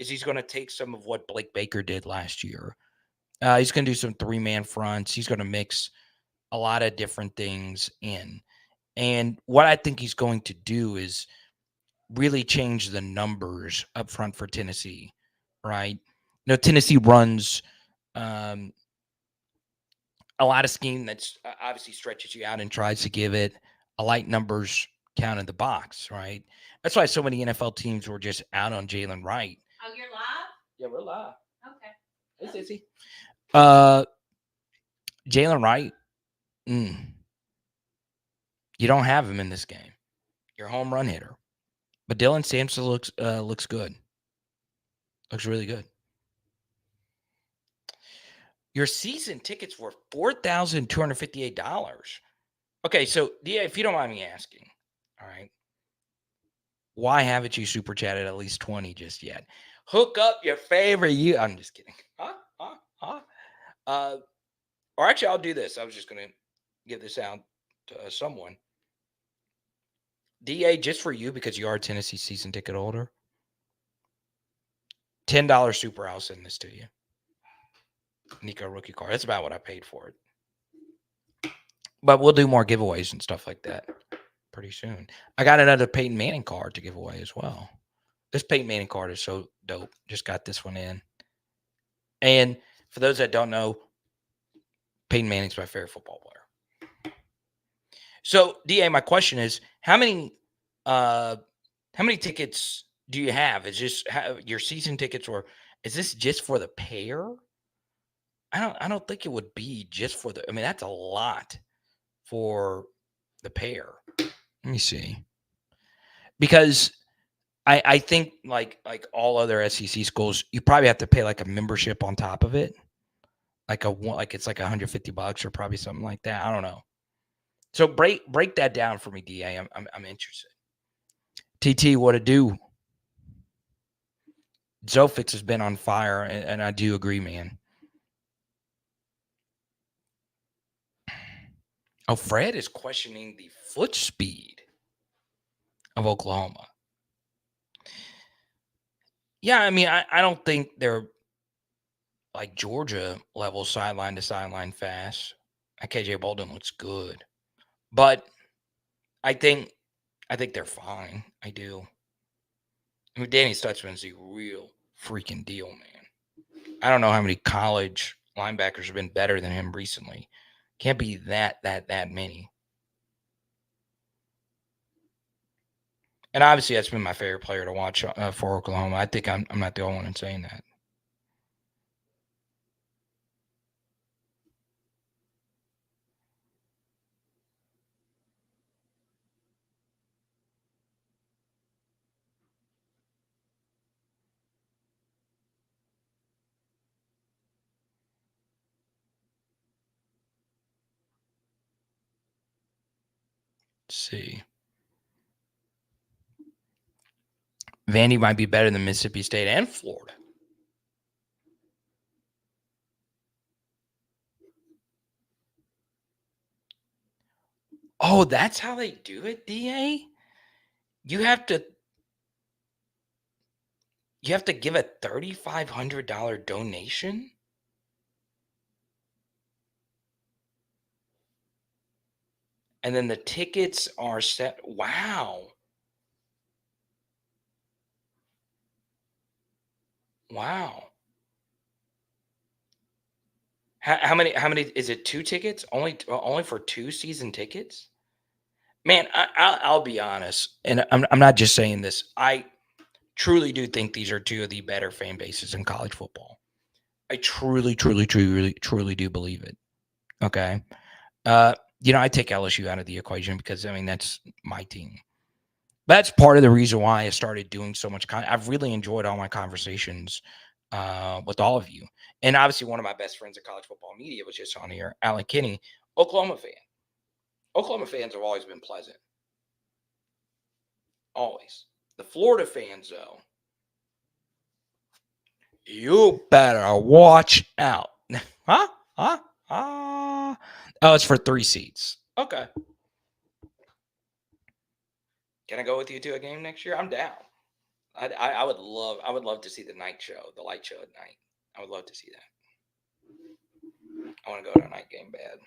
is he's going to take some of what Blake Baker did last year. He's going to do some 3-man fronts. He's going to mix a lot of different things in. And what I think he's going to do is really change the numbers up front for Tennessee, right? Tennessee runs a lot of scheme that's obviously stretches you out and tries to give it a light numbers count in the box, right? That's why so many NFL teams were just out on Jalen Wright. Oh, you're live? Yeah, we're live. Okay. Hey, Sissy. Jalen Wright, you don't have him in this game. You're a home run hitter. But Dylan Sampson looks good. Looks really good. Your season tickets were $4,258. Okay, so if you don't mind me asking, All right. Why haven't you super chatted at least 20 just yet? Hook up your favorite I'm just kidding. Or actually, I'll do this. I was just going to give this out to someone. DA, just for you, because you are a Tennessee season ticket holder, $10 super. I'll send this to you. Nico rookie card. That's about what I paid for it. But we'll do more giveaways and stuff like that pretty soon. I got another Peyton Manning card to give away as well. This Peyton Manning card is so dope. Just got this one in. And for those that don't know, Peyton Manning's my favorite football player. So, DA, my question is, how many tickets do you have? Is this your season tickets, or is this just for the pair? I don't think it would be just for the. I mean, that's a lot for the pair. Let me see. Because I think like all other SEC schools, you probably have to pay like a membership on top of it. Like it's like $150 or probably something like that. I don't know. So break that down for me, DA. I'm interested. TT, what to do? Zofix has been on fire, and I do agree, man. Oh, Fred is questioning the foot speed of Oklahoma. Yeah, I mean, I don't think they're like Georgia level sideline to sideline fast. KJ Bolden looks good, but I think they're fine. I do. I mean, Danny Stutzman's a real freaking deal, man. I don't know how many college linebackers have been better than him recently. Can't be that many. And obviously, that's been my favorite player to watch for Oklahoma. I think I'm not the only one in saying that. Let's see. Vandy might be better than Mississippi State and Florida. Oh, that's how they do it, DA? You have to give a $3,500 donation? And then the tickets are set. Wow. Wow. How many is it? 2 tickets? Only for 2 season tickets? Man, I'll be honest, and I'm not just saying this. I truly do think these are 2 of the better fan bases in college football. I truly do believe it. Okay. I take LSU out of the equation because, I mean, that's my team. That's part of the reason why I started doing so much content. I've really enjoyed all my conversations with all of you. And obviously, one of my best friends in college football media was just on here, Alan Kinney, Oklahoma fan. Oklahoma fans have always been pleasant. Always. The Florida fans, though, you better watch out. Huh? Oh, it's for 3 seats. Okay. Can I go with you to a game next year? I'm down. I would love to see the night show, the light show at night. I would love to see that. I want to go to a night game bad.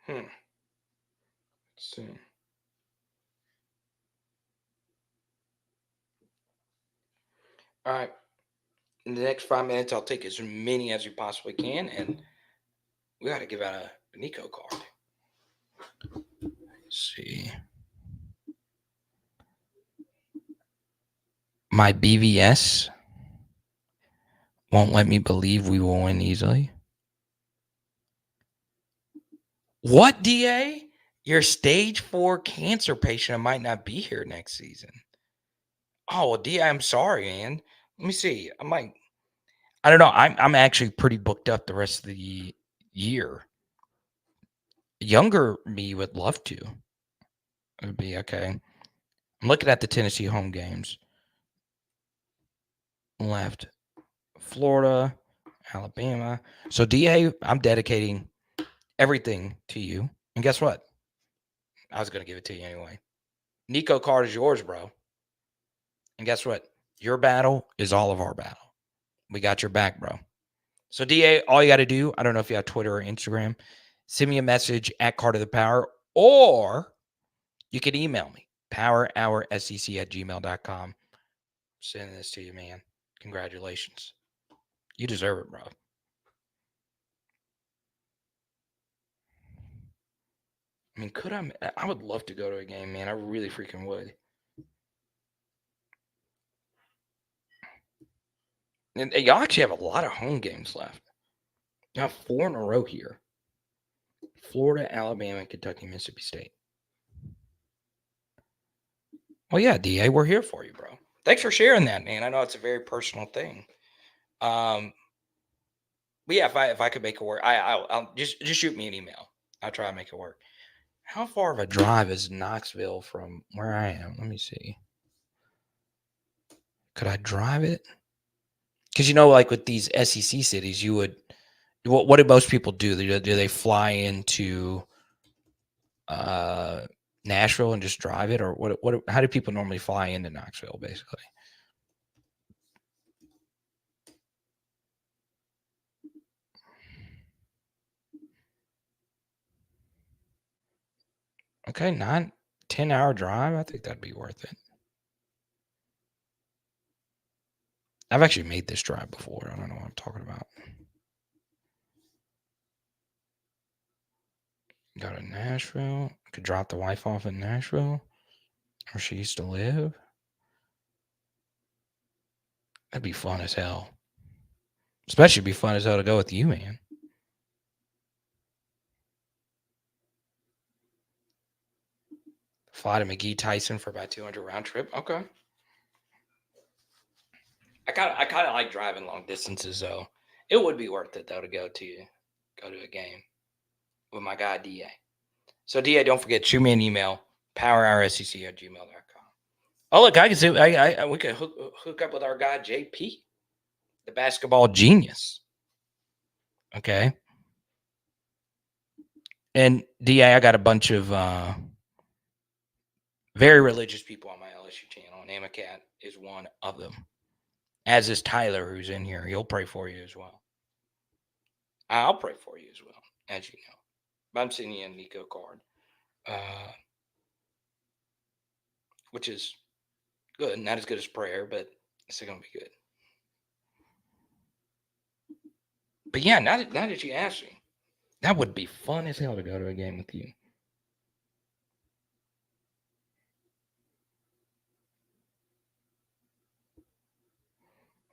Let's see. All right. In the next 5 minutes, I'll take as many as we possibly can, and we got to give out a Nico card. Let's see. My BVS won't let me believe we will win easily. What, DA? Your stage 4 cancer patient might not be here next season. Oh, well, DA, I'm sorry, man. Let me see. I don't know. I'm actually pretty booked up the rest of the year. Younger me would love to. It would be okay. I'm looking at the Tennessee home games. Left. Florida, Alabama. So, DA, I'm dedicating everything to you. And guess what? I was going to give it to you anyway. Nico card is yours, bro. And guess what? Your battle is all of our battle. We got your back, bro. So, DA, all you got to do, I don't know if you have Twitter or Instagram, send me a message at Card of the Power, or you can email me, powerhoursec@gmail.com. Sending this to you, man. Congratulations. You deserve it, bro. I mean, I would love to go to a game, man. I really freaking would. And y'all actually have a lot of home games left. You have 4 in a row here. Florida, Alabama, Kentucky, Mississippi State. Well, yeah, DA, we're here for you, bro. Thanks for sharing that, man. I know it's a very personal thing. But yeah, if I could make it work, I'll just shoot me an email. I'll try to make it work. How far of a drive is Knoxville from where I am? Let me see. Could I drive it? Because, like with these SEC cities, you would – what do most people do? Do they fly into Nashville and just drive it? Or what? How do people normally fly into Knoxville, basically? Okay, 10-hour drive. I think that'd be worth it. I've actually made this drive before. I don't know what I'm talking about. Go to Nashville. Could drop the wife off in Nashville, where she used to live. That'd be fun as hell. Especially be fun as hell to go with you, man. Fly to McGee Tyson for about 200 round trip. Okay. I kind of like driving long distances, though. It would be worth it, though, to go to a game with my guy DA. So DA, don't forget, shoot me an email, powerhoursec@gmail.com. Oh, look, I can see we could hook up with our guy JP, the basketball genius. Okay. And DA, I got a bunch of very religious people on my LSU channel, and Amacat is one of them. As is Tyler, who's in here. He'll pray for you as well. I'll pray for you as well, as you know. But I'm sending you a Nico card, which is good. Not as good as prayer, but it's still going to be good. But yeah, now that you asked me, that would be fun as hell to go to a game with you.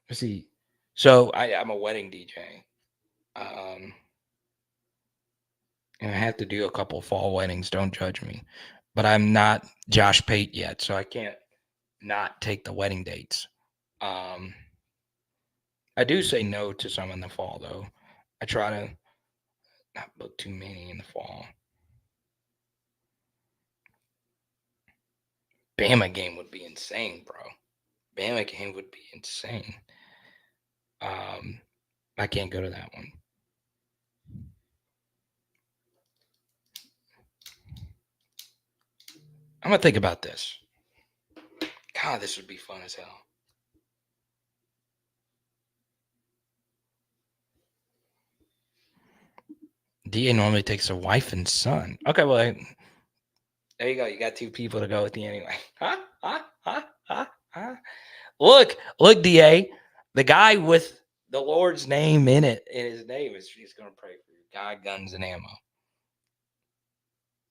Let's see. So I'm a wedding DJ. And I have to do a couple of fall weddings. Don't judge me. But I'm not Josh Pate yet, so I can't not take the wedding dates. I do say no to some in the fall, though. I try to not book too many in the fall. Bama game would be insane, bro. Bama game would be insane. I can't go to that one. I'm going to think about this. God, this would be fun as hell. DA normally takes a wife and son. Okay, well, there you go. You got 2 people to go with you anyway. Look, DA. The guy with the Lord's name in his name he's going to pray for you. God, guns, and ammo.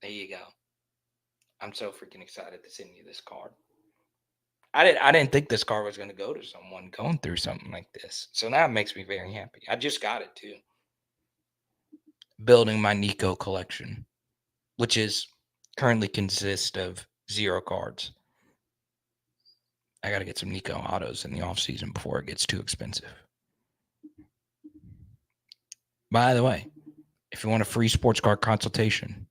There you go. I'm so freaking excited to send you this card. I didn't think this card was going to go to someone going through something like this. So now it makes me very happy. I just got it too. Building my Nico collection. which is currently consists of 0 cards. I got to get some Nico autos in the offseason before it gets too expensive. By the way, if you want a free sports card consultation,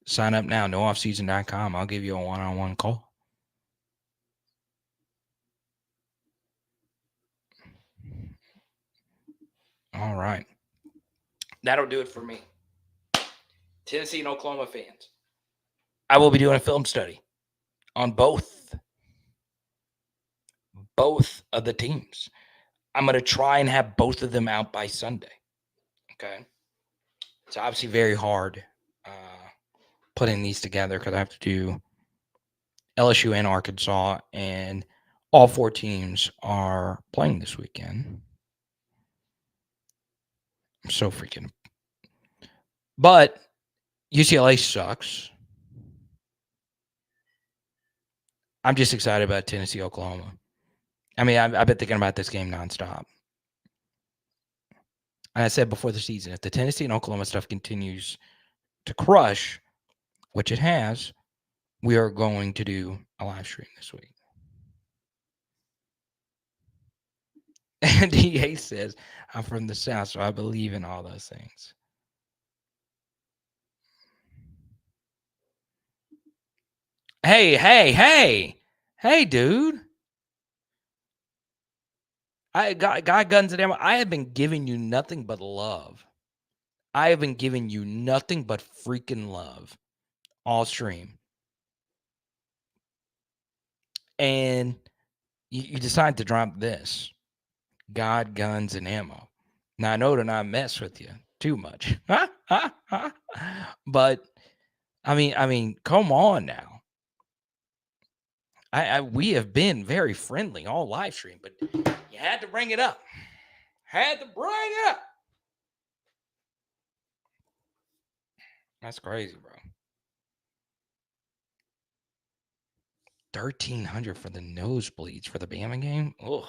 sign up now, nooffseason.com. I'll give you a one-on-one call. All right. That'll do it for me. Tennessee and Oklahoma fans. I will be doing a film study on both of the teams. I'm going to try and have both of them out by Sunday. Okay. It's obviously very hard putting these together because I have to do LSU and Arkansas, and all 4 teams are playing this weekend. I'm so freaking. But UCLA sucks. I'm just excited about Tennessee, Oklahoma. I mean, I've been thinking about this game nonstop. And I said before the season, if the Tennessee and Oklahoma stuff continues to crush, which it has, we are going to do a live stream this week. And DA says, I'm from the South, so I believe in all those things. Hey, dude. I got guns and ammo. I have been giving you nothing but love. I have been giving you nothing but freaking love all stream. And you decide to drop this. God, guns, and ammo. Now, I know to not mess with you too much. But, I mean, come on now. We have been very friendly all live stream, but you had to bring it up. That's crazy, bro. 1,300 for the nosebleeds for the Bama game. Ugh.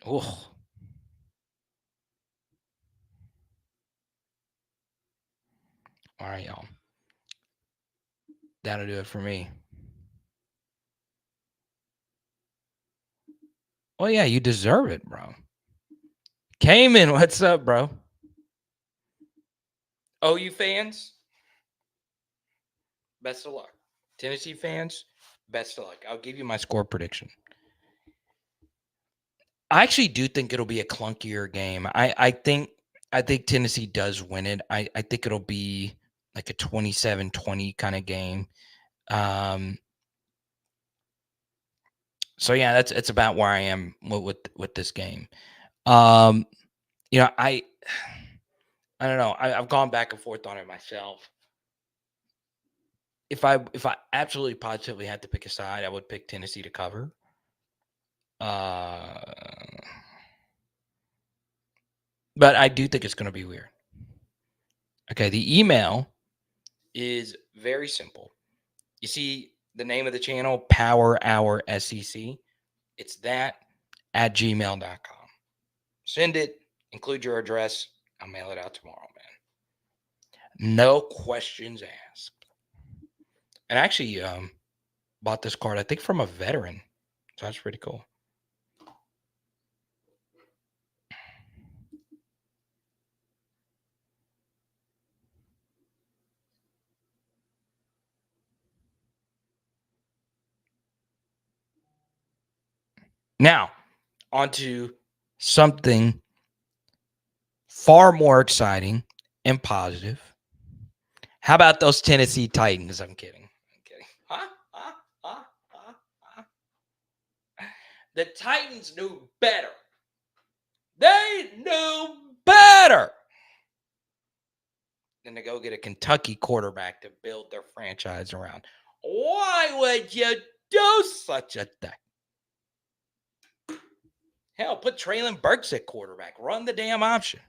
All right, y'all. That'll do it for me. Oh, yeah, you deserve it, bro. Cayman, what's up, bro? OU fans, best of luck. Tennessee fans, best of luck. I'll give you my score prediction. I actually do think it'll be a clunkier game. I think Tennessee does win it. I think it'll be like a 27-20 kind of game. So yeah, it's about where I am with this game. I don't know. I've gone back and forth on it myself. If I absolutely positively had to pick a side, I would pick Tennessee to cover. But I do think it's going to be weird. Okay, the email is very simple. You see the name of the channel, Power Hour SEC. It's that at gmail.com. Send it, include your address. I'll mail it out tomorrow, man. No questions asked. And I actually bought this card, I think, from a veteran. So that's pretty cool. Now, on to something far more exciting and positive. How about those Tennessee Titans? I'm kidding. The Titans knew better. They knew better than to go get a Kentucky quarterback to build their franchise around. Why would you do such a thing? Hell, put Traylon Burks at quarterback. Run the damn option.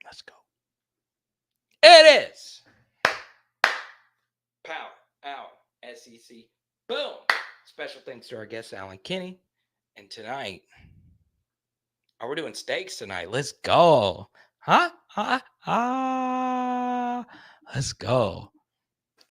Let's go. It is Power Hour SEC. Boom. Special thanks to our guest, Alan Kinney. And tonight, Oh, we're doing steaks tonight. Let's go. Huh? Let's go.